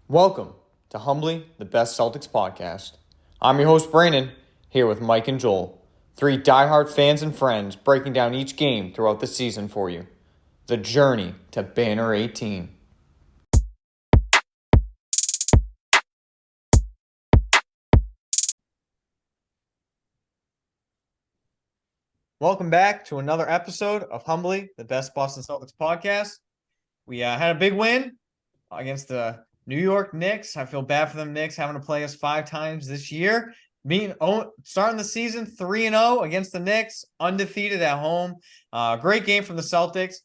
Welcome to Humbly the Best Celtics podcast. I'm your host, Brandon, here with Mike and Joel, three diehard fans and friends breaking down each game throughout the season for you. The journey to Banner 18. Welcome back to another episode of Humbly the Best Boston Celtics podcast. We had a big win against the New York Knicks. I feel bad for them Knicks having to play us 5 times this year. Starting the season 3-0 against the Knicks, undefeated at home. Great game from the Celtics.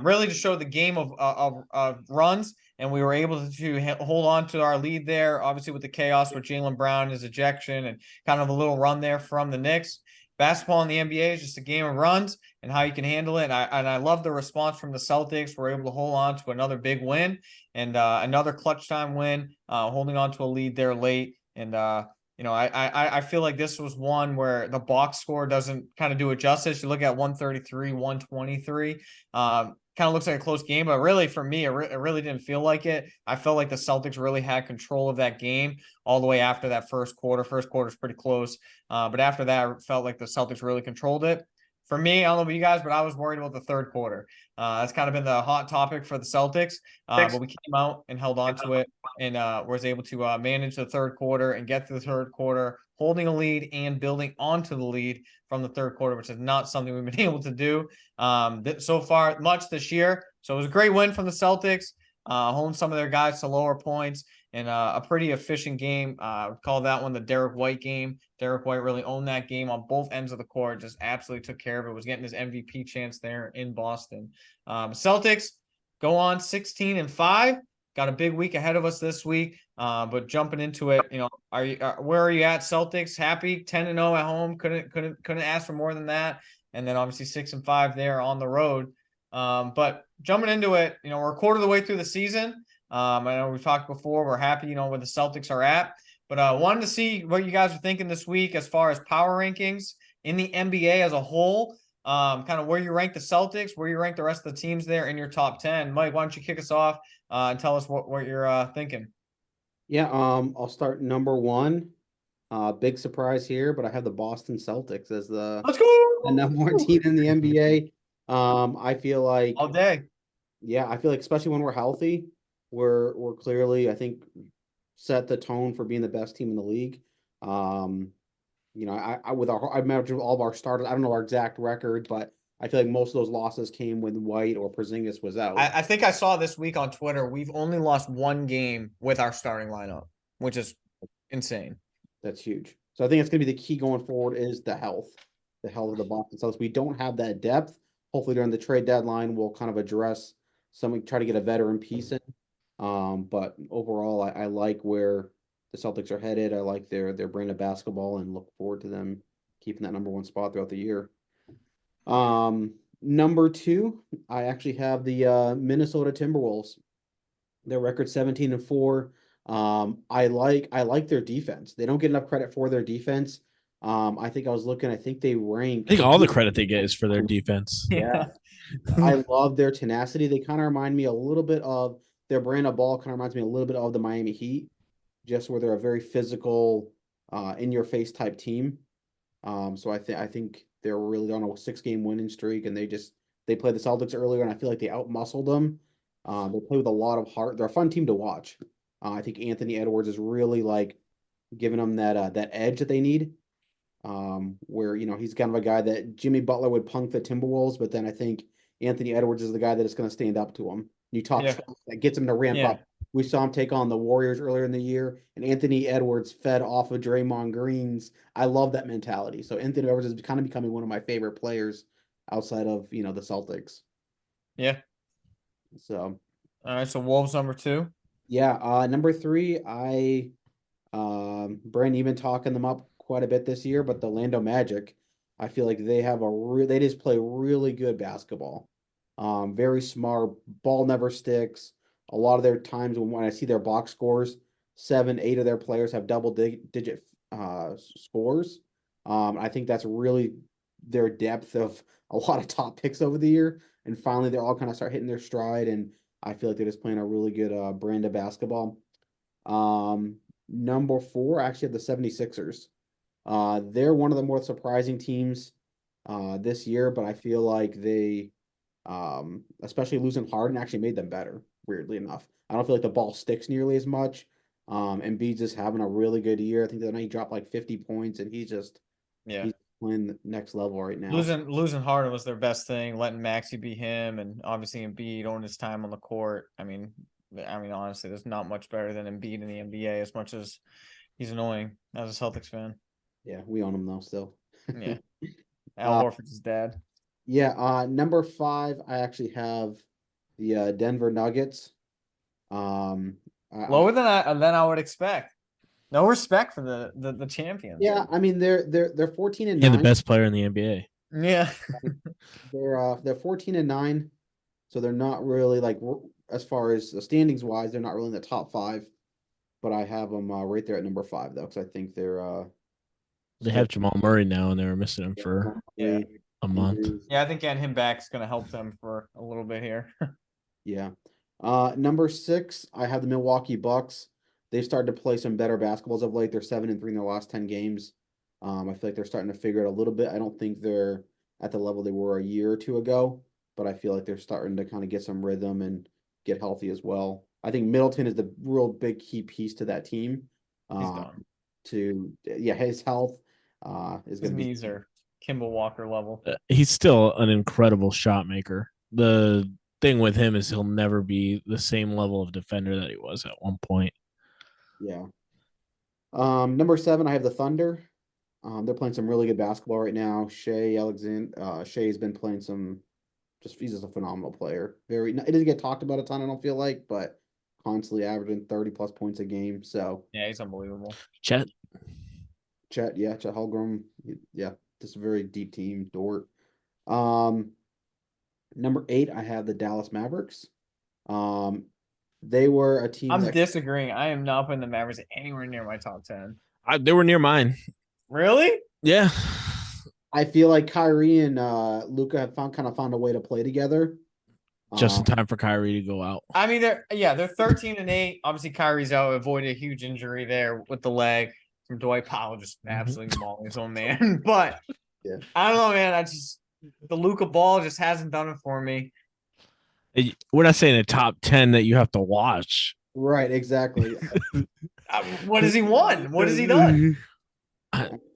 Really just showed the game of runs, and we were able to hold on to our lead there. Obviously, with the chaos with Jaylen Brown, his ejection, and kind of a little run there from the Knicks. Basketball in the NBA is just a game of runs and how you can handle it. And I love the response from the Celtics. We're able to hold on to another big win and another clutch time win, holding on to a lead there late. And I feel like this was one where the box score doesn't kind of do it justice. You look at 133, 123. Kind of looks like a close game, but really for me, it really didn't feel like it. I felt like the Celtics really had control of that game all the way after that first quarter. First quarter is pretty close, but after that, it felt like the Celtics really controlled it. For me, I don't know about you guys, but I was worried about the third quarter. That's kind of been the hot topic for the Celtics, but we came out and held on to it and was able to manage the third quarter and get to the third quarter, holding a lead and building onto the lead from the third quarter, which is not something we've been able to do so far much this year. So it was a great win from the Celtics, holding some of their guys to lower points and a pretty efficient game. Call that one the Derek White game. Derek White really owned that game on both ends of the court, just absolutely took care of it, was getting his MVP chance there in Boston. Celtics go on 16-5. Got a big week ahead of us this week, but jumping into it, where are you at, Celtics? Happy 10-0 at home? Couldn't ask for more than that. And then obviously 6-5 there on the road. But jumping into it, we're a quarter of the way through the season. I know we've talked before. We're happy, where the Celtics are at. But wanted to see what you guys are thinking this week as far as power rankings in the NBA as a whole. Kind of where you rank the Celtics, where you rank the rest of the teams there in your top 10. Mike, why don't you kick us off and tell us what you're thinking? Yeah, I'll start number one. Big surprise here, but I have the Boston Celtics as Let's the number one go team in the NBA. I feel all like, day. yeah, I feel like especially when we're healthy, we're clearly, I think, set the tone for being the best team in the league. Um, I imagine all of our starters. I don't know our exact record, but I feel like most of those losses came when White or Porzingis was out. I think I saw this week on Twitter, we've only lost one game with our starting lineup, which is insane. That's huge. So I think it's going to be the key going forward is the health of the Boston Celtics. We don't have that depth. Hopefully during the trade deadline, we'll kind of address something, try to get a veteran piece in. But overall, I like where the Celtics are headed. I like their brand of basketball and look forward to them keeping that number one spot throughout the year. Number two, I actually have the Minnesota Timberwolves. Their record 17-4. I like their defense. They don't get enough credit for their defense. I think I was looking, I think they I rank. think all the credit they get is for their defense. Yeah. I love their tenacity. They kind of remind me a little bit of their brand of ball, kind of reminds me a little bit of the Miami Heat, just where they're a very physical, in your face type team. So I think they're really on a 6 game winning streak, and they played the Celtics earlier, and I feel like they outmuscled them. They play with a lot of heart. They're a fun team to watch. I think Anthony Edwards is really like giving them that edge that they need. Where he's kind of a guy that Jimmy Butler would punk the Timberwolves, but then I think Anthony Edwards is the guy that is going to stand up to him. You talk Yeah. that gets him to ramp Yeah. up. We saw him take on the Warriors earlier in the year, and Anthony Edwards fed off of Draymond Green's. I love that mentality. So Anthony Edwards is kind of becoming one of my favorite players outside of the Celtics. Yeah. So All right. So Wolves number two. yeah, number three, Brandon, you've been talking them up quite a bit this year, but the Orlando Magic, I feel like they just play really good basketball. Very smart, ball never sticks. A lot of their times when I see their box scores, 7, 8 of their players have digit scores. I think that's really their depth of a lot of top picks over the year. And finally, they're all kind of start hitting their stride, and I feel like they're just playing a really good brand of basketball. Number 4, I actually have the 76ers. They're one of the more surprising teams this year, but I feel like they, especially losing Harden, actually made them better, weirdly enough. I don't feel like the ball sticks nearly as much. Embiid's just having a really good year. I think the other night he dropped like 50 points, and he's Yeah. playing the next level right now. Losing Harden was their best thing. Letting Maxey be him, and obviously Embiid owned his time on the court. I mean, honestly, there's not much better than Embiid in the NBA. As much as he's annoying as a Celtics fan. Yeah, we own him though still. Yeah, Al Horford's his dad. Yeah, number 5, I actually have the Denver Nuggets. Lower than I would expect. No respect for the champions. Yeah, I mean they're 14 and Yeah, 9. the best player in the NBA. Yeah. They're 14 and 9, so they're not really like, as far as the standings wise, they're not really in the top 5. But I have them right there at number 5 though, because I think they're They have Jamal Murray now, and they were missing him for Yeah. a month. injuries. Yeah, I think getting him back is going to help them for a little bit here. Yeah. Number 6, I have the Milwaukee Bucks. They've started to play some better basketballs of late. They're 7-3 in their last 10 games. I feel like they're starting to figure it a little bit. I don't think they're at the level they were a year or two ago, but I feel like they're starting to kind of get some rhythm and get healthy as well. I think Middleton is the real big key piece to that team. He's done. His health is His going to be. knees are Kimball Walker level. He's still an incredible shot maker. The thing with him is he'll never be the same level of defender that he was at one point. Yeah. Number 7, I have the Thunder. They're playing some really good basketball right now. Shea's been playing he's just a phenomenal player. It doesn't get talked about a ton, I don't feel like, but constantly averaging 30 plus points a game. So yeah, he's unbelievable. Chet Holmgren, yeah, just a very deep team. Dort. Number 8, I have the Dallas Mavericks. They were a team. I'm disagreeing. I am not putting the Mavericks anywhere near my top 10. They were near mine. Really? Yeah. I feel like Kyrie and Luka have found a way to play together. Just in time for Kyrie to go out. I mean, they're 13-8. Obviously, Kyrie's out, avoided a huge injury there with the leg from Dwight Powell, just absolutely mauling his own man. But yeah. I don't know, man. The Luka ball just hasn't done it for me. We're not saying a top 10 that you have to watch. Right, exactly. What has he won? What has he done?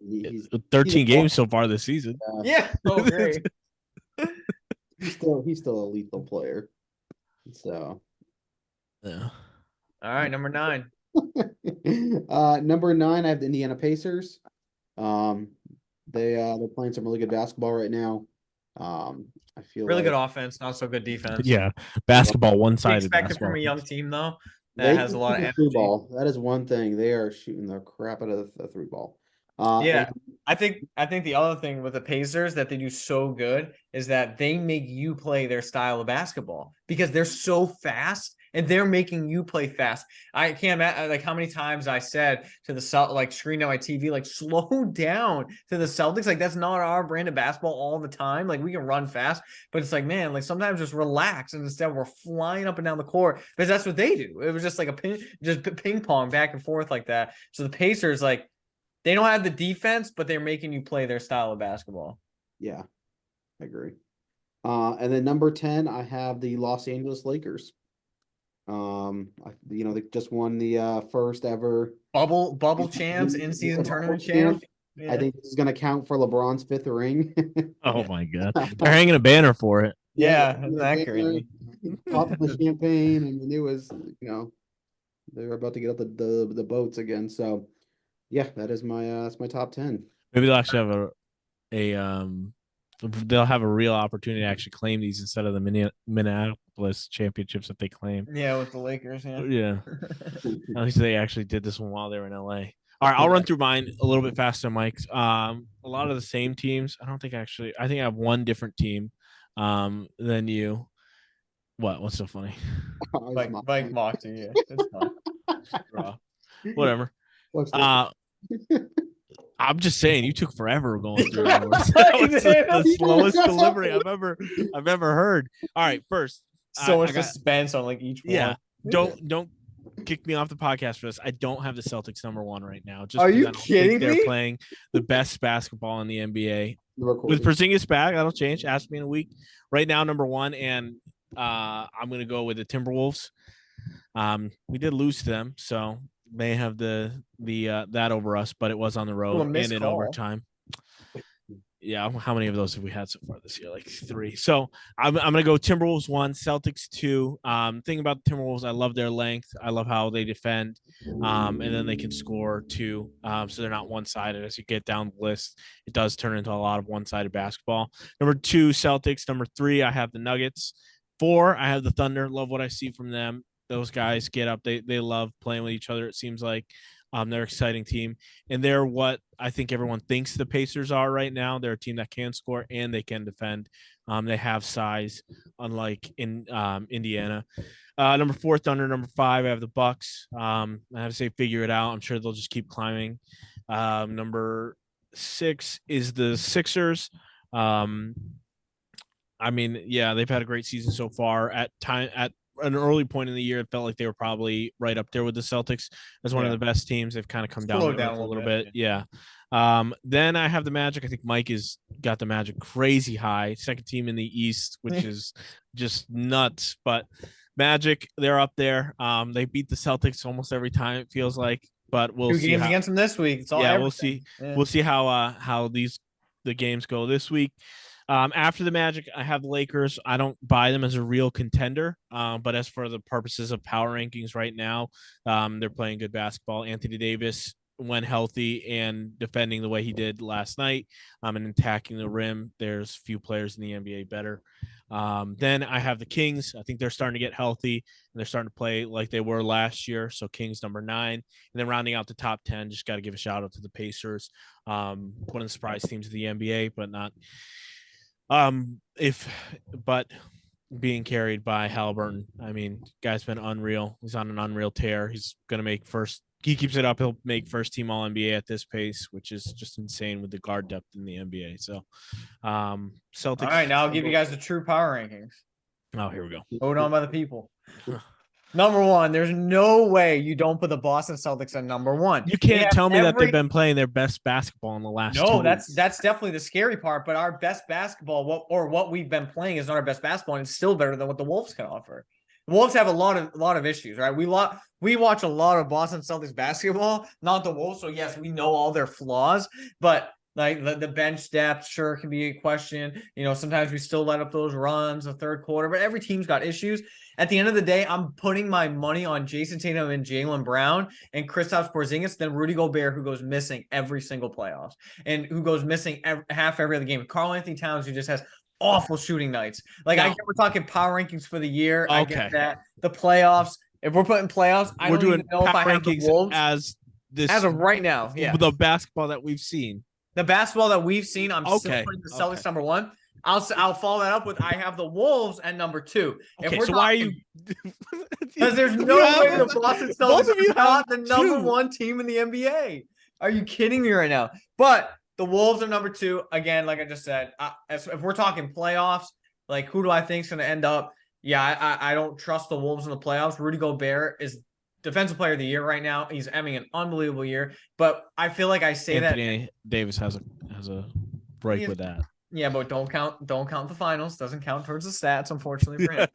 He's 13 games so far this season. Yeah. Oh, great. He's still a lethal player. So. Yeah. All right, number 9. Number 9, I have the Indiana Pacers. They're playing some really good basketball right now. I feel really like good offense, not so good defense. Yeah, basketball one-sided. Expect it from a young team though that has a lot of energy. Ball. That is one thing. They are shooting the crap out of the 3 ball. Yeah, I think the other thing with the Pacers that they do so good is that they make you play their style of basketball because they're so fast and they're making you play fast. I can't imagine like how many times I said to the screen on my TV, like slow down to the Celtics. Like that's not our brand of basketball all the time. Like we can run fast, but it's like, man, like sometimes just relax. And instead we're flying up and down the court because that's what they do. It was just like just ping pong back and forth like that. So the Pacers, like, they don't have the defense, but they're making you play their style of basketball. Yeah, I agree. And then number 10, I have the Los Angeles Lakers. They just won the first ever bubble champs, in-season tournament champ. Yeah. I think this is going to count for LeBron's 5th ring. Oh my God, they're hanging a banner for it. Yeah, isn't that crazy? Popping the champagne, and it was, they were about to get up the boats again. So. Yeah, that's my top 10. Maybe they'll actually have they'll have a real opportunity to actually claim these instead of the Minneapolis championships that they claim. Yeah, with the Lakers. Yeah. At least they actually did this one while they were in LA. All right, I'll run through mine a little bit faster, Mike's. A lot of the same teams. I think I have one different team than you. What's so funny? Mike mocked you. Yeah, it's fine. Whatever. I'm just saying, you took forever going through that. That was the slowest delivery I've ever heard. All right, first, so much suspense on like each one. Yeah, don't kick me off the podcast for this. I don't have the Celtics number 1 right now. Just Are because you I don't kidding think they're me? playing the best basketball in the NBA. The With recording. Porzingis back, that'll change. Ask me in a week. Right now, number 1, and I'm going to go with the Timberwolves. We did lose to them, so they have the that over us, but it was on the road and missed in call. overtime. Yeah, how many of those have we had so far this year? Like 3. So I'm gonna go Timberwolves 1, Celtics 2. Thing about the Timberwolves, I love their length. I love how they defend, and then they can score too. So they're not one-sided. As you get down the list, it does turn into a lot of one-sided basketball. Number 2, Celtics. Number 3, I have the Nuggets. 4, I have the Thunder. Love what I see from them. Those guys get up. They love playing with each other. It seems like. They're an exciting team, and they're what I think everyone thinks the Pacers are right now. They're a team that can score and they can defend. They have size, unlike in Indiana. Number 4, Thunder. Number 5, I have the Bucks. I have to say, figure it out. I'm sure they'll just keep climbing. Number 6 is the Sixers. I mean, yeah, they've had a great season so far. At an early point in the year, it felt like they were probably right up there with the Celtics as one of the best teams. They've kind of come down a little bit. Yeah. Then I have the Magic. I think Mike has got the Magic crazy high. Second team in the East, which is just nuts. But Magic, they're up there. They beat the Celtics almost every time, it feels like. But we'll 2 see games against them this week. It's all we'll everything. see. Yeah. We'll see how the games go this week. After the Magic, I have the Lakers. I don't buy them as a real contender, but as for the purposes of power rankings right now, they're playing good basketball. Anthony Davis, when healthy and defending the way he did last night, and attacking the rim, there's few players in the NBA better. Then I have the Kings. I think they're starting to get healthy, and they're starting to play like they were last year. So Kings number 9. And then rounding out the top 10, just got to give a shout out to the Pacers. One of the surprise teams of the NBA, but not – but being carried by Halliburton. I mean, guy's been unreal. He's on an unreal tear. He's gonna make first. He keeps it up. He'll make first team All NBA at this pace, which is just insane with the guard depth in the NBA. So, Celtics. All right, now I'll give you guys the true power rankings. Oh, here we go. Voted on by the people. Number 1, there's no way you don't put the Boston Celtics at number 1. You can't tell me that they've been playing their best basketball in the last 2 weeks. No, that's definitely the scary part. But our best basketball, what we've been playing, is not our best basketball, and it's still better than what the Wolves can offer. The Wolves have a lot of issues, right? We watch a lot of Boston Celtics basketball, not the Wolves. So yes, we know all their flaws, but like the bench depth sure can be a question. Sometimes we still let up those runs the third quarter, but every team's got issues. At the end of the day, I'm putting my money on Jason Tatum and Jaylen Brown and Kristaps Porzingis than Rudy Gobert, who goes missing every single playoffs and who goes missing half every other game. Karl Anthony Towns, who just has awful shooting nights. Like, I get we're talking power rankings for the year. Okay. I get that. The playoffs. If we're putting playoffs, we're doing know if I have the Wolves as of right now. Yeah, the basketball that we've seen. The basketball that we've seen, I'm still putting the Celtics number 1. I'll follow that up with I have the Wolves at number 2. Okay, so why are you? Because there's no way the Boston Celtics are not the number 1 team in the NBA. Are you kidding me right now? But the Wolves are number 2 again. Like I just said, if we're talking playoffs, like who do I think is going to end up? Yeah, I don't trust the Wolves in the playoffs. Rudy Gobert is Defensive Player of the Year right now. He's having an unbelievable year. But I feel like I say Anthony Davis has a break with that. Yeah, but don't count the finals. Doesn't count towards the stats, unfortunately for him.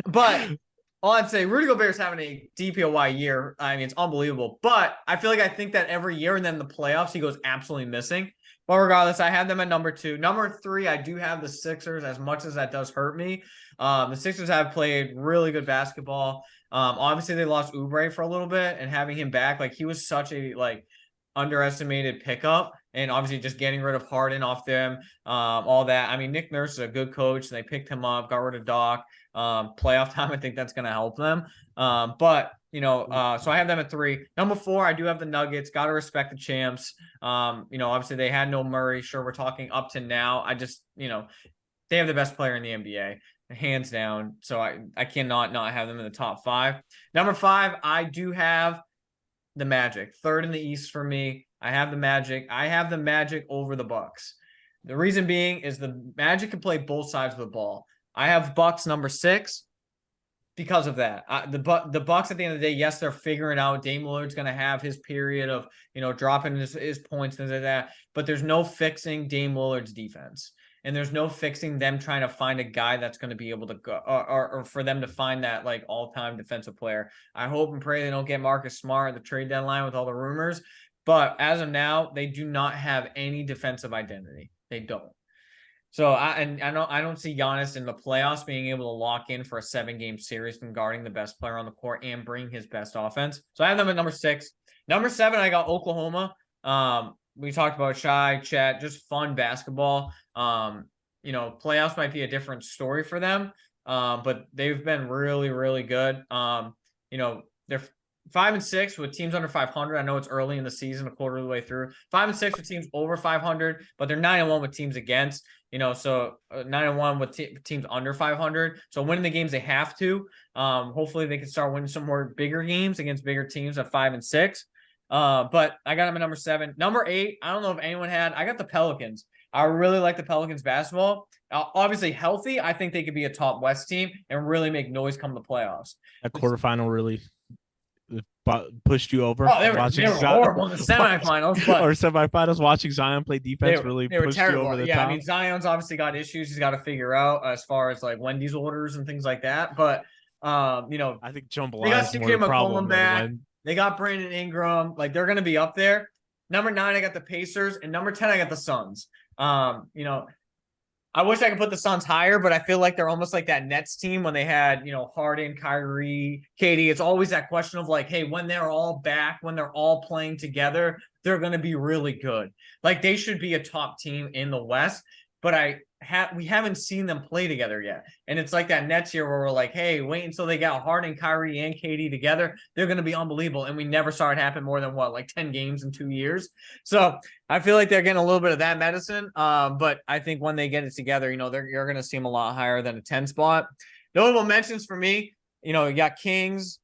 but all I'd say, Rudy Gobert's having a DPOY year. I mean, it's unbelievable. But I think that every year, and then the playoffs, he goes absolutely missing. But regardless, I have them at number 2. Number 3, I do have the Sixers, as much as that does hurt me. The Sixers have played really good basketball. Obviously, they lost Oubre for a little bit, and having him back, like, he was such a underestimated pickup. And obviously just getting rid of Harden off them, all that. I mean, Nick Nurse is a good coach. And they picked him up, got rid of Doc. Playoff time, I think that's going to help them. So I have them at 3. Number 4, I do have the Nuggets. Got to respect the champs. Obviously they had no Murray. Sure, we're talking up to now. I just, they have the best player in the NBA, hands down. So I cannot not have them in the top 5. Number 5, I do have the Magic. 3rd in the East for me. I have the Magic. I have the Magic over the Bucks. The reason being is the Magic can play both sides of the ball. I have Bucks number 6. because of that. The Bucks at the end of the day, yes, they're figuring out Dame Lillard's going to have his period of, dropping his points, things like that. But there's no fixing Dame Lillard's defense. And there's no fixing them trying to find a guy that's going to be able to go or for them to find that like all-time defensive player. I hope and pray they don't get Marcus Smart at the trade deadline with all the rumors. But as of now, they do not have any defensive identity. They don't. So I don't see Giannis in the playoffs being able to lock in for a 7-game series from guarding the best player on the court and bring his best offense. So I have them at number 6. Number 7, I got Oklahoma. We talked about Shai, Chet, just fun basketball. Playoffs might be a different story for them, but they've been really, really good. They're 5-6 with teams under 500. I know it's early in the season, a quarter of the way through. 5-6 with teams over 500, but they're 9-1 with teams against. So 9-1 with teams under 500. So winning the games they have to. Hopefully they can start winning some more bigger games against bigger teams at 5-6. But I got them at number 7. Number 8, I don't know if anyone had. I got the Pelicans. I really like the Pelicans basketball. Obviously healthy. I think they could be a top West team and really make noise come the playoffs. That quarterfinal really pushed you over. Oh, they were horrible in the semifinals, but or semifinals. Watching Zion play defense really pushed you over the top. I mean, Zion's obviously got issues he's got to figure out as far as like Wendy's orders and things like that. But I think Jambalaya they got is more the problem back. They got Brandon Ingram. Like they're going to be up there. Number 9, I got the Pacers, and number 10, I got the Suns. I wish I could put the Suns higher, but I feel like they're almost like that Nets team when they had, Harden, Kyrie, KD. It's always that question of like, hey, when they're all back, when they're all playing together, they're going to be really good. Like they should be a top team in the West, but we haven't seen them play together yet. And it's like that Nets year where we're like, hey, wait until they got Harden, Kyrie, and KD together. They're going to be unbelievable. And we never saw it happen more than 10 games in 2 years. So I feel like they're getting a little bit of that medicine. But I think when they get it together, you're going to see them a lot higher than a 10 spot. Notable mentions for me, you got Kings.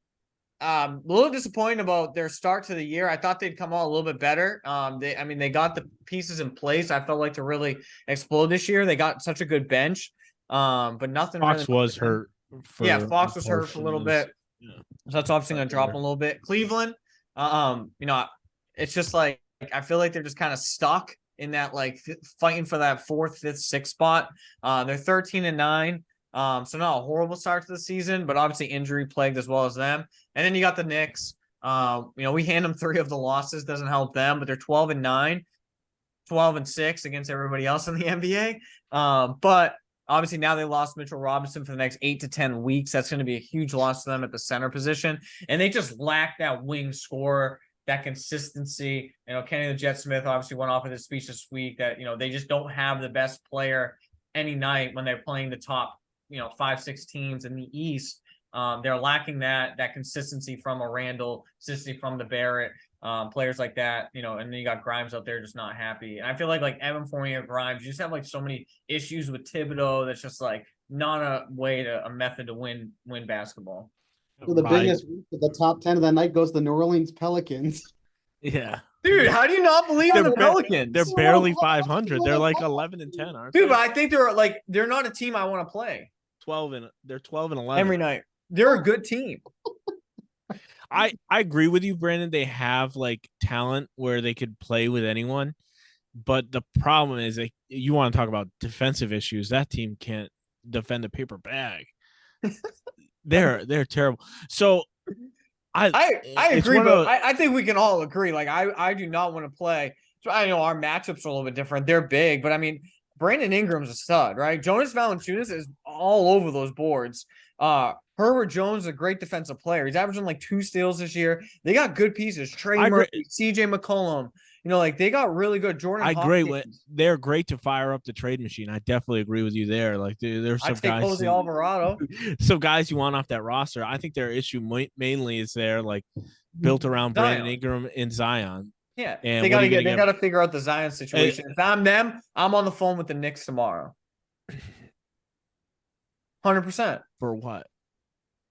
A little disappointed about their start to the year. I thought they'd come out a little bit better. They got the pieces in place. I felt like to really explode this year. They got such a good bench, but nothing. Fox really was hurt. Fox was hurt for a little bit. Yeah. So that's obviously going to drop a little bit. Cleveland, it's just like I feel like they're just kind of stuck in that fighting for that 4th, 5th, 6th spot. They're 13-9. So not a horrible start to the season, but obviously injury plagued as well as them. And then you got the Knicks. We hand them 3 of the losses, doesn't help them, but they're 12-9, 12-6 against everybody else in the NBA. But obviously now they lost Mitchell Robinson for the next 8 to 10 weeks. That's going to be a huge loss to them at the center position. And they just lack that wing scorer, that consistency. Kenny the Jet Smith obviously went off with his speech this week that, they just don't have the best player any night when they're playing the top 5-6 teams in the East. They're lacking that consistency from a Randall, consistency from the Barrett, players like that, and then you got Grimes out there just not happy. And I feel like Evan Fournier, Grimes, you just have so many issues with Thibodeau that's just not a method to win basketball. So the biggest the top 10 of the night goes the New Orleans Pelicans. Yeah. Dude, how do you not believe in the Pelicans? They're barely 500. They're 11-10, aren't they? Dude, but I think they're not a team I want to play. They're 12-11 every night. They're a good team. I agree with you, Brandon. They have talent where they could play with anyone, but the problem is you want to talk about defensive issues. That team can't defend a paper bag. They're terrible. So I agree, but I think we can all agree. I do not want to play. So I know our matchups are a little bit different. They're big, but Brandon Ingram's a stud, right? Jonas Valanciunas is all over those boards. Herbert Jones is a great defensive player. He's averaging 2 steals this year. They got good pieces. Trey Murphy, CJ McCollum. They got really good. Jordan Hopkins. They're great to fire up the trade machine. I definitely agree with you there. There's some guys. Jose Alvarado. Some guys you want off that roster. I think their issue mainly is they're built around Brandon Ingram and Zion. Yeah, and they got to figure out the Zion situation. If I'm them, I'm on the phone with the Knicks tomorrow. 100%. For what?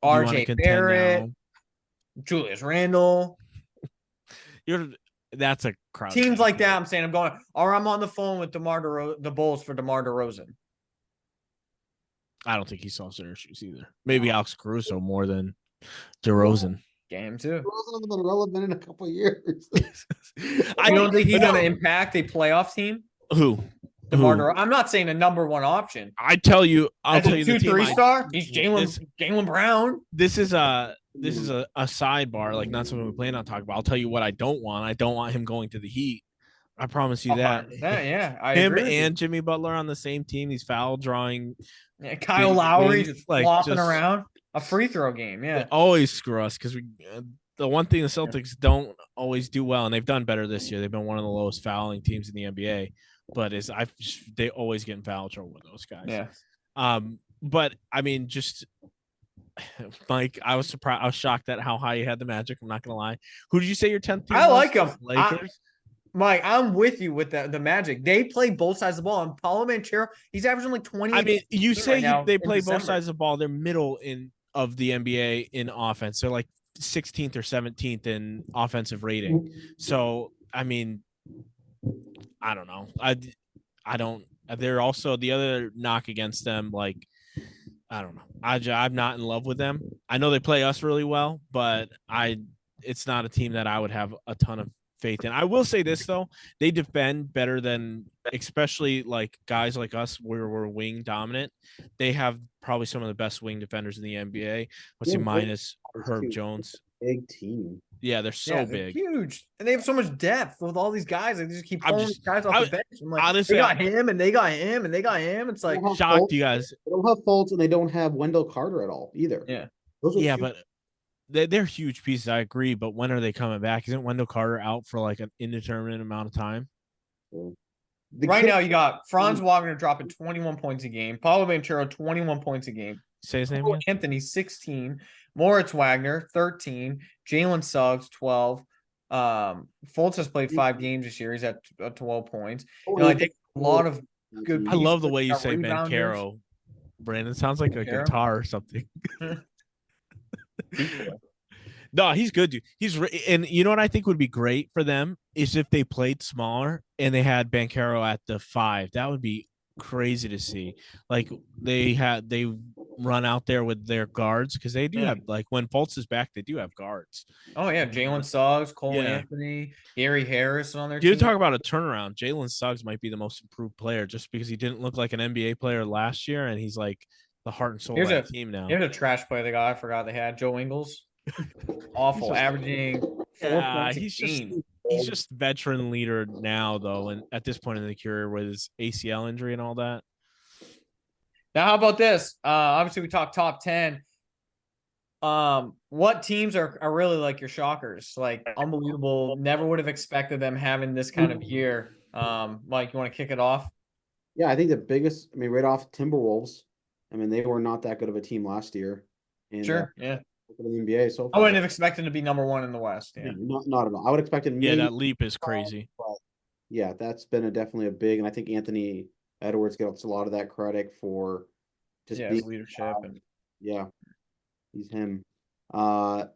RJ Barrett, Julius Randle. That's a crowd. Teams like that, I'm saying I'm going, or I'm on the phone with the Bulls for DeMar DeRozan. I don't think he solves their issues either. Maybe Alex Caruso more than DeRozan. Game too. Hasn't been relevant in a couple of years. I don't think he's going to impact a playoff team. Who? DeMar DeRozan. I'm not saying a number one option. I'll tell you As the a team 2-3 star. He's Jaylen Brown. This is a sidebar, like not something we plan on talking about. I'll tell you what I don't want. I don't want him going to the Heat. I promise you that. Yeah, I him agree and Jimmy Butler on the same team. He's foul drawing. Yeah, Kyle Lowry wings, just like, flopping around a free throw game. Yeah, They always screw us because the one thing the Celtics don't always do well, and they've done better this year. They've been one of the lowest fouling teams in the NBA, but they always get in foul trouble with those guys. Yeah. But I mean, just Mike, I was surprised. I was shocked at how high you had the Magic. I'm not gonna lie. Who did you say your 10th team? I like them. Lakers. Mike, I'm with you with the Magic. They play both sides of the ball. And Paulo Banchero, he's averaging like 20. I mean, you say they play December. both sides of the ball. They're middle of the NBA in offense. They're like 16th or 17th in offensive rating. So, I mean, I don't know. I don't. They're also the other knock against them. Like, I don't know. I'm not in love with them. I know they play us really well, but it's not a team that I would have a ton of faith in. I will say this though, they defend better than, especially like guys like us where we're wing dominant. They have probably some of the best wing defenders in the NBA. Let's see, minus Herb Jones. Big team. Yeah, they're so big, huge, and they have so much depth with all these guys. They just keep pulling these guys off the bench. I'm like, honestly, they got him, and they got him, and they got him. It's like shocked you guys. They don't have Fultz, and they don't have Wendell Carter at all either. Yeah, but they're huge pieces. I agree, but when are they coming back? Isn't Wendell Carter out for like an indeterminate amount of time? Right now, you got Franz Wagner dropping 21 points a game. Paulo Banchero 21 points a game. Say his name again. Anthony 16. Moritz Wagner 13. Jalen Suggs 12. Fultz has played 5 games this year. He's at 12 points. I think a lot of good. I love the way you say rebounders. Banchero. Brandon sounds like a guitar or something. No, he's good, dude. And you know what I think would be great for them is if they played smaller and they had Banchero at the 5. That would be crazy to see. Like they run out there with their guards because they do have, like, when Fultz is back, they do have guards. Oh yeah, Jalen Suggs, Cole Anthony, Gary Harris on their team. You talk about a turnaround. Jalen Suggs might be the most improved player just because he didn't look like an NBA player last year, and he's like the heart and soul of the team now. Here's a trash player they got. I forgot they had Joe Ingles. Awful, averaging 4 points. He's just veteran leader now, though, and at this point in the career with his ACL injury and all that. Now, how about this? Obviously, we talked top 10. What teams are really like your shockers? Like, unbelievable. Never would have expected them having this kind of year. Mike, you want to kick it off? Yeah, I think the biggest. I mean, right off Timberwolves. I mean, they were not that good of a team last year. And, yeah. For the NBA so far. I wouldn't have expected to be number 1 in the West. Yeah, not at all. I would expect it. Yeah, that leap is crazy. But yeah, that's been definitely a big, and I think Anthony Edwards gets a lot of that credit for just being leadership and he's him.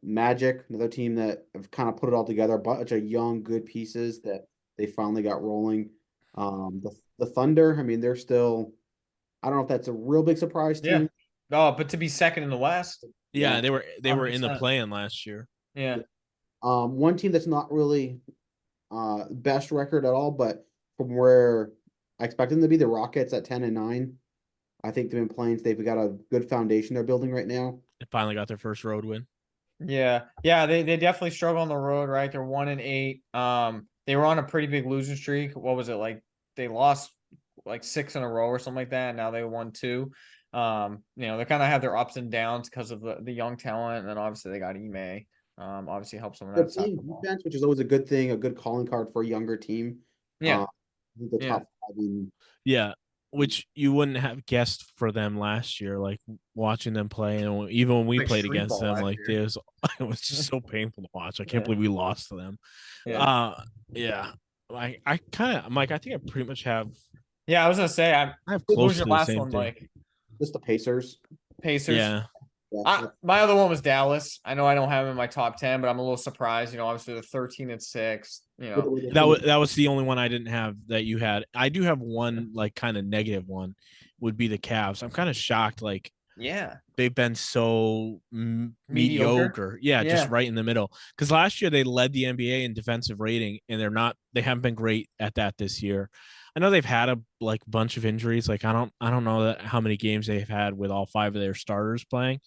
Magic, another team that have kind of put it all together, a bunch of young, good pieces that they finally got rolling. The Thunder, I mean, they're still. I don't know if that's a real big surprise team. Oh, but to be second in the West. Yeah, they were in the play-in last year. Yeah. One team that's not really best record at all, but from where I expect them to be, the Rockets at 10-9. I think they've been playing. They've got a good foundation they're building right now. They finally got their first road win. Yeah. They definitely struggle on the road, right? They're 1-8. They were on a pretty big losing streak. What was it like? They lost like 6 in a row or something like that. And now they won 2. They kind of have their ups and downs because of the young talent, and then obviously they got Ime. Obviously helps them on that side of the ball. Defense, which is always a good thing, a good calling card for a younger team. Yeah. Top 5. Which you wouldn't have guessed for them last year, like watching them play, and even when we played against them, like it was just so painful to watch. I can't believe we lost to them. I kind of, Mike, I think I pretty much have. Yeah, I was gonna say I have close to the last same one, thing. Mike. Just the Pacers. Yeah. My other one was Dallas. I know I don't have them in my top 10, but I'm a little surprised. Obviously they're 13-6. That was the only one I didn't have that you had. I do have one like kind of negative one, would be the Cavs. I'm kind of shocked. Like Yeah. they've been so mediocre. Yeah, just Yeah. right in the middle. Because last year they led the NBA in defensive rating, and they haven't been great at that this year. I know they've had a bunch of injuries. Like I don't know how many games they've had with all 5 of their starters playing,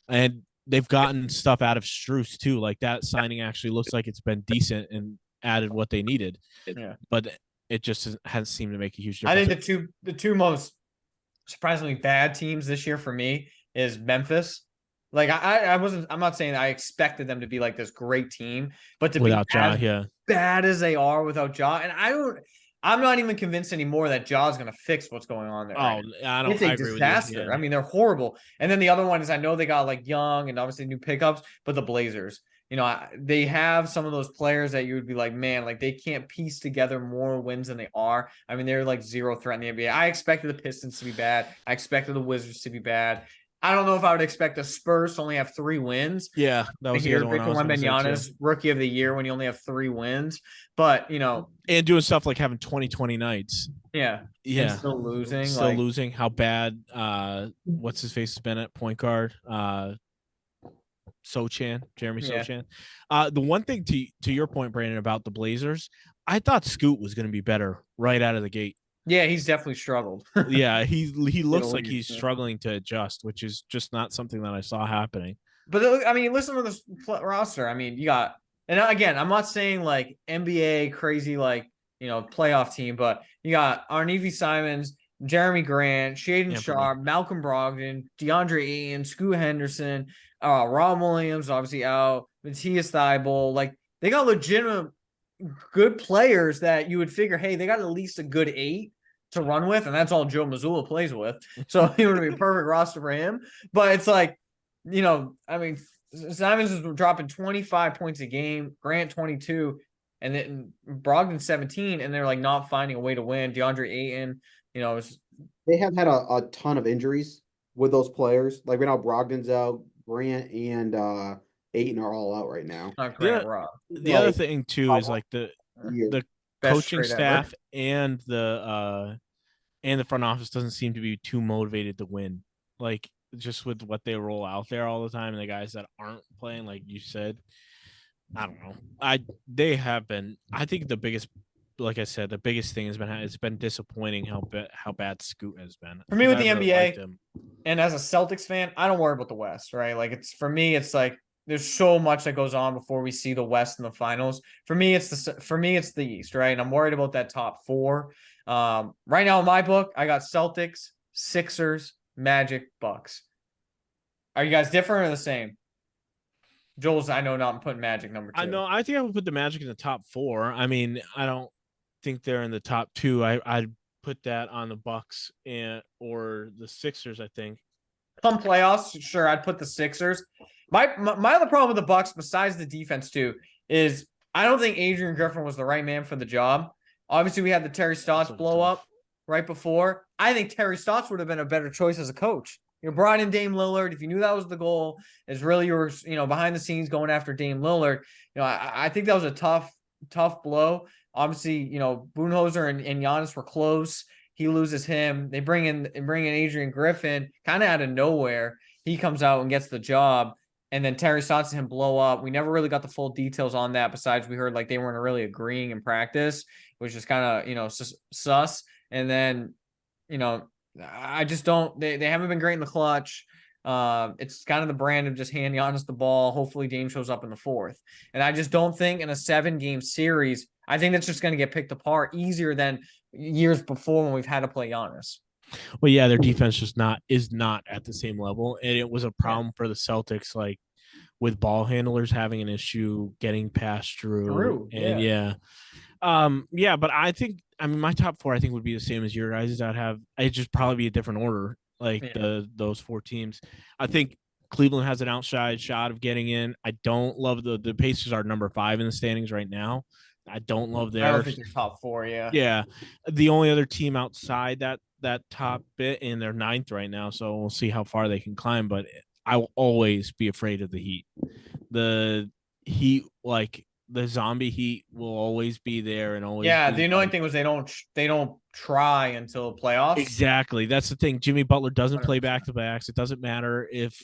and they've gotten stuff out of Strus too. Like that signing actually looks like it's been decent and added what they needed. Yeah. But it just hasn't seemed to make a huge I difference. think the two most surprisingly bad teams this year for me is Memphis. Like I'm not saying I expected them to be like this great team, but to Without be Ja, as yeah. bad as they are without Ja, and I'm not even convinced anymore that Ja's going to fix what's going on there. Oh, right it's a I agree with you. disaster. Yeah. I mean, they're horrible. And then the other one is I know they got like Young and obviously new pickups, but the Blazers, they have some of those players that you would be like, man, like they can't piece together more wins than they are. I mean, they're like zero threat in the NBA. I expected the Pistons to be bad. I expected the Wizards to be bad. I don't know if I would expect the Spurs to only have 3 wins. Yeah, that was the other one I was going to say Wembanyama's rookie of the year when you only have 3 wins, but and doing stuff like having 20 nights. Yeah, yeah, and still losing. Losing. How bad? What's his face has been at point guard? Jeremy Sochan. The one thing to your point, Brandon, about the Blazers, I thought Scoot was going to be better right out of the gate. Yeah, he's definitely struggled. Yeah, he looks like he's struggling to adjust, which is just not something that I saw happening. But I mean, listen to this roster. I mean, you got, and again, I'm not saying like NBA crazy like playoff team, but you got Arnevi Simons, Jeremy Grant, Shaden Sharp, Malcolm Brogdon, DeAndre Ayton, Scoot Henderson, Ron Williams, obviously out, Matthias Thybulle. Like they got legitimate good players that you would figure, hey, they got at least a good 8 to run with, and that's all Joe Mazzulla plays with. So it would be a perfect roster for him. But it's like, I mean, Simons is dropping 25 points a game, Grant 22, and then Brogdon 17, and they're like not finding a way to win. DeAndre Ayton, they have had a ton of injuries with those players. Like right now, Brogdon's out, Grant and Ayton are all out right now. Not Grant Rob. The other thing too is like the coaching staff and the front office doesn't seem to be too motivated to win. Like just with what they roll out there all the time, and the guys that aren't playing, like you said, I don't know. They have been. I think the biggest, like I said, the biggest thing has been it's been disappointing how bad Scoot has been. For me with the NBA, and as a Celtics fan, I don't worry about the West, right? Like it's like there's so much that goes on before we see the West in the finals. For me, it's the East, right? And I'm worried about that top 4. Right now in my book, I got Celtics, Sixers, Magic, Bucks. Are you guys different or the same? Joel's, I know, not putting Magic number 2. I know. I think I would put the Magic in the top 4. I mean, I don't think they're in the top 2. I'd put that on the Bucks or the Sixers. I think. Come playoffs, sure, I'd put the Sixers. My other problem with the Bucks, besides the defense too, is I don't think Adrian Griffin was the right man for the job. Obviously, we had the Terry Stotts blow up right before. I think Terry Stotts would have been a better choice as a coach. You brought in Dame Lillard. If you knew that was the goal, is really you were behind the scenes going after Dame Lillard. I think that was a tough blow. Obviously, Budenholzer and Giannis were close. He loses him. They bring in Adrian Griffin kind of out of nowhere. He comes out and gets the job. And then Terry Stotts and him blow up. We never really got the full details on that. Besides, we heard like they weren't really agreeing in practice, which is kind of sus. And then, I just don't. They haven't been great in the clutch. It's kind of the brand of just hand Giannis the ball. Hopefully, Dame shows up in the 4th. And I just don't think in a 7-game series, I think that's just going to get picked apart easier than years before when we've had to play Giannis. Well, yeah, their defense is not at the same level, and it was a problem for the Celtics, like with ball handlers having an issue getting past Drew. And but I think my top 4 I think would be the same as your guys. It'd just probably be a different order, like those 4 teams. I think Cleveland has an outside shot of getting in. I don't love the Pacers are number 5 in the standings right now. I don't love their. I don't think they're top 4. Yeah, the only other team outside that top bit, and they're 9th right now, so we'll see how far they can climb. But I will always be afraid of the Heat. The Heat, like the zombie heat will always be there and always Yeah, be the annoying like, thing was they don't try until playoffs. exactly. That's the thing. Jimmy Butler doesn't play 100%. back to backs. It doesn't matter if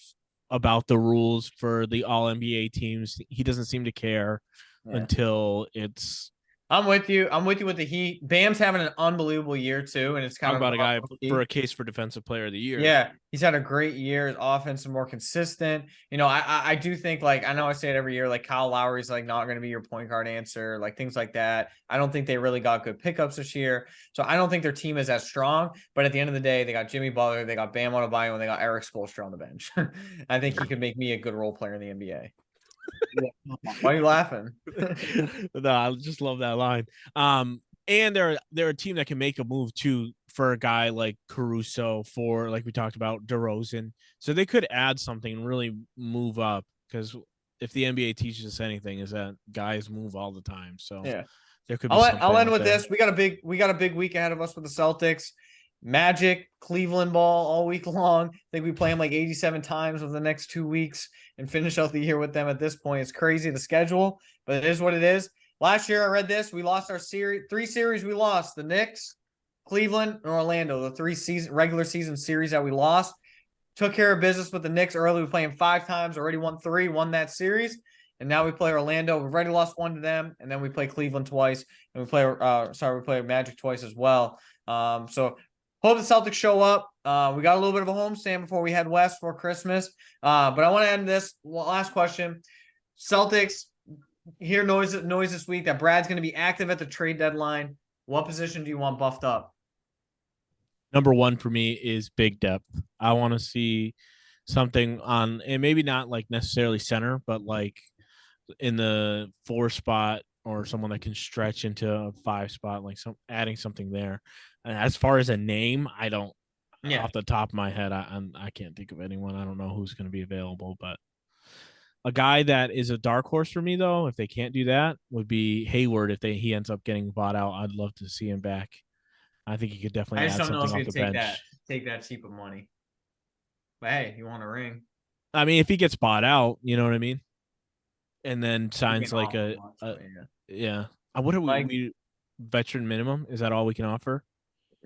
about the rules for the all NBA teams. He doesn't seem to care until it's I'm with you. I'm with you with the Heat. Bam's having an unbelievable year too, and it's kind talk of about a guy for rookie. a case for defensive player of the year. Yeah, he's had a great year. His offense is more consistent. I do think, like, I know I say it every year, like Kyle Lowry's like not going to be your point guard answer, like things like that. I don't think they really got good pickups this year, so I don't think their team is as strong. But at the end of the day, they got Jimmy Butler, they got Bam Adebayo, and they got Eric Spoelstra on the bench. I think he could make me a good role player in the NBA. Why are you laughing? No, I just love that line. And they're a team that can make a move too for a guy like Caruso, for like we talked about DeRozan. So they could add something and really move up, because if the NBA teaches us anything, is that guys move all the time. So Yeah. there could be I'll end out with there. this. We got a big week ahead of us with the Celtics. Magic, Cleveland ball all week long. I think we play them like 87 times over the next 2 weeks and finish out the year with them at this point. It's crazy, the schedule, but it is what it is. Last year I read this. We lost our three series we lost. The Knicks, Cleveland, and Orlando. The regular season series that we lost. Took care of business with the Knicks early. We played them 5 times, already won 3, won that series. And now we play Orlando. We've already lost 1 to them, and then we play Cleveland twice, and we play Magic twice as well. So hope the Celtics show up. We got a little bit of a homestand before we head west for Christmas. But I want to end this last question. Celtics, hear noise this week that Brad's going to be active at the trade deadline. What position do you want buffed up? Number one for me is big depth. I want to see something on, and maybe not like necessarily center, but like in the 4 spot, or someone that can stretch into a 5 spot, like adding something there. And as far as a name, I don't. Yeah. Off the top of my head, I can't think of anyone. I don't know who's going to be available, but a guy that is a dark horse for me, though, if they can't do that, would be Hayward. If he ends up getting bought out, I'd love to see him back. I think he could definitely I just add don't know if something you off the bench. take that cheap of money. But hey, you want a ring? I mean, if he gets bought out, you know what I mean, and then signs like yeah. What are we veteran minimum? Is that all we can offer?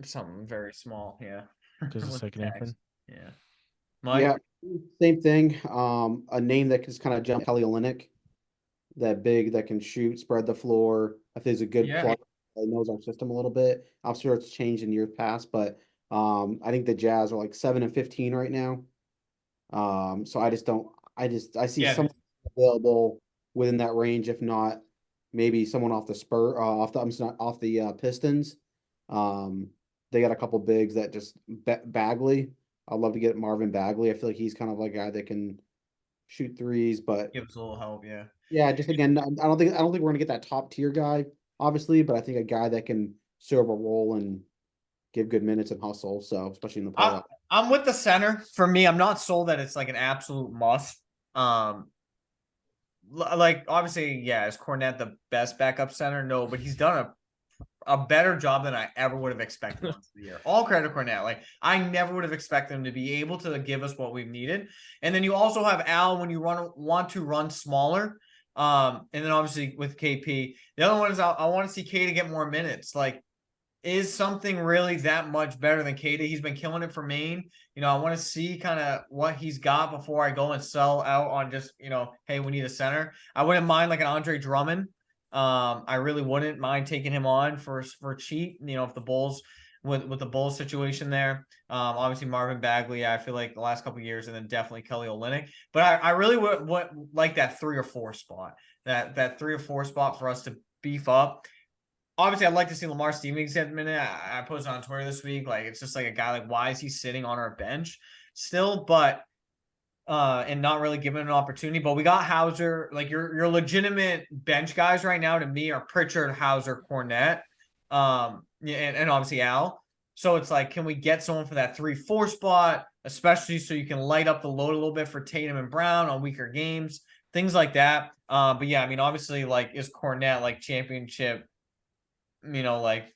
Something very small, yeah. Because the second apron. Yeah. Mike? Yeah, same thing. A name that can just kind of jump, Kelly Olynyk, that big that can shoot, spread the floor. I think he's a good plug. Knows our system a little bit. I'm sure it's changed in years past, but I think the Jazz are like 7-15 right now. So I see someone available within that range, if not maybe someone off the Pistons. They got a couple bigs that just Bagley. I'd love to get Marvin Bagley. I feel like he's kind of like a guy that can shoot threes, but give us a little help, yeah. Yeah, just again, I don't think we're gonna get that top tier guy, obviously, but I think a guy that can serve a role and give good minutes and hustle. So especially in the playoffs. I'm with the center. For me, I'm not sold that it's like an absolute must. Like obviously, yeah, is Cornette the best backup center? No, but he's done a better job than I ever would have expected once the year. All credit to Cornette. Like I never would have expected him to be able to give us what we've needed. And then you also have Al when you want to run smaller. And then obviously with KP, the other one is I want to see K to get more minutes. Like, is something really that much better than Kata? He's been killing it for Maine. I want to see kind of what he's got before I go and sell out on just, hey, we need a center. I wouldn't mind like an Andre Drummond. I really wouldn't mind taking him on for cheap, if the Bulls with the Bulls situation there. Obviously Marvin Bagley, I feel like the last couple of years, and then definitely Kelly Olynyk. But I really would like that 3 or 4 spot, that 3 or 4 spot for us to beef up. Obviously, I'd like to see Lamar Stevens get a minute. I posted on Twitter this week. Like, it's just like a guy, like, why is he sitting on our bench still? But, and not really given an opportunity. But we got Hauser. Like, your legitimate bench guys right now to me are Pritchard, Hauser, Cornette, and obviously Al. So it's like, can we get someone for that 3-4 spot, especially so you can light up the load a little bit for Tatum and Brown on weaker games, things like that. But yeah, I mean, obviously, like, is Cornette like championship? Like,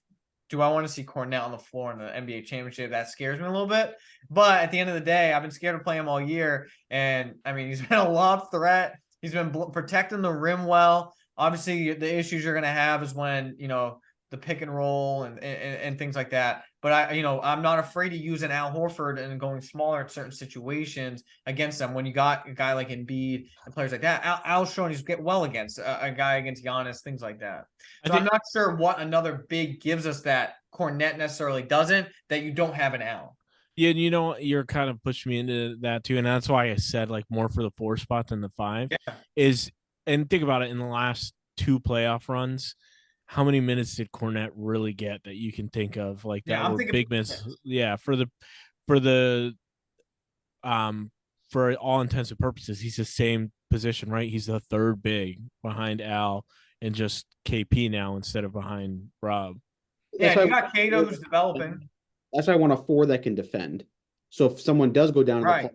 do I want to see Cornette on the floor in the NBA championship? That scares me a little bit. But at the end of the day, I've been scared to play him all year. And I mean, he's been a lob threat. He's been protecting the rim well. Obviously, the issues you're going to have is when, the pick and roll and things like that. But I'm not afraid to use an Al Horford and going smaller in certain situations against them. When you got a guy like Embiid and players like that, Al's showing he's get well against a guy against Giannis, things like that. So I'm not sure what another big gives us that Cornet necessarily doesn't, that you don't have an Al. Yeah, you're kind of pushing me into that too, and that's why I said like more for the 4 spot than the 5. Yeah. And think about it, in the last 2 playoff runs, how many minutes did Cornet really get that you can think of like that were big minutes? Yeah, for all intents and purposes, he's the same position, right? He's the 3rd big behind Al and just KP now instead of behind Rob. Yeah, you got Cato who's developing. That's why I want a 4 that can defend. So if someone does go down, right,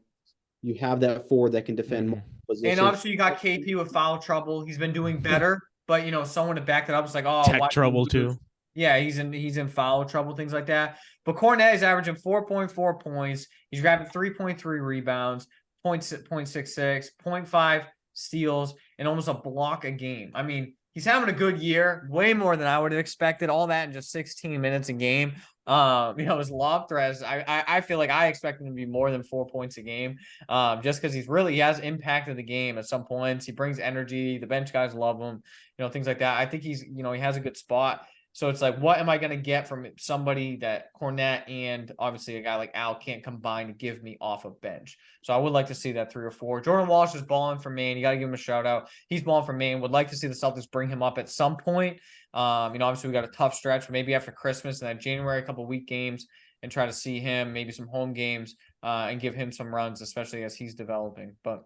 you have that 4 that can defend multiple positions. And obviously you got KP with foul trouble. He's been doing better, but someone to back it up is like, oh, tech trouble too. Yeah, he's in foul trouble, things like that. But Cornet is averaging 4.4 points. He's grabbing 3.3 rebounds, 0.66, 0.5 steals, and almost a block a game. I mean, he's having a good year, way more than I would have expected. All that in just 16 minutes a game. His lob threats, I feel like I expect him to be more than 4 points a game. Just because he has impacted the game at some points. He brings energy. The bench guys love him. Things like that. I think he has a good spot. So it's like, what am I going to get from somebody that Cornet and obviously a guy like Al can't combine to give me off of bench? So I would like to see that 3 or 4. Jordan Walsh is balling for Maine. You got to give him a shout out. He's balling for Maine. Would like to see the Celtics bring him up at some point. Obviously we got a tough stretch, maybe after Christmas and then January, a couple week games, and try to see him, maybe some home games, and give him some runs, especially as he's developing. But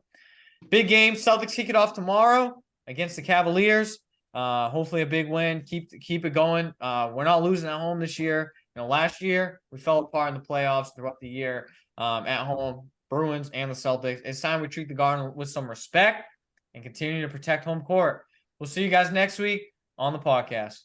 big game. Celtics kick it off tomorrow against the Cavaliers. Hopefully a big win. Keep it going. We're not losing at home this year. Last year we fell apart in the playoffs throughout the year. At home, Bruins and the Celtics. It's time we treat the Garden with some respect and continue to protect home court. We'll see you guys next week on the podcast.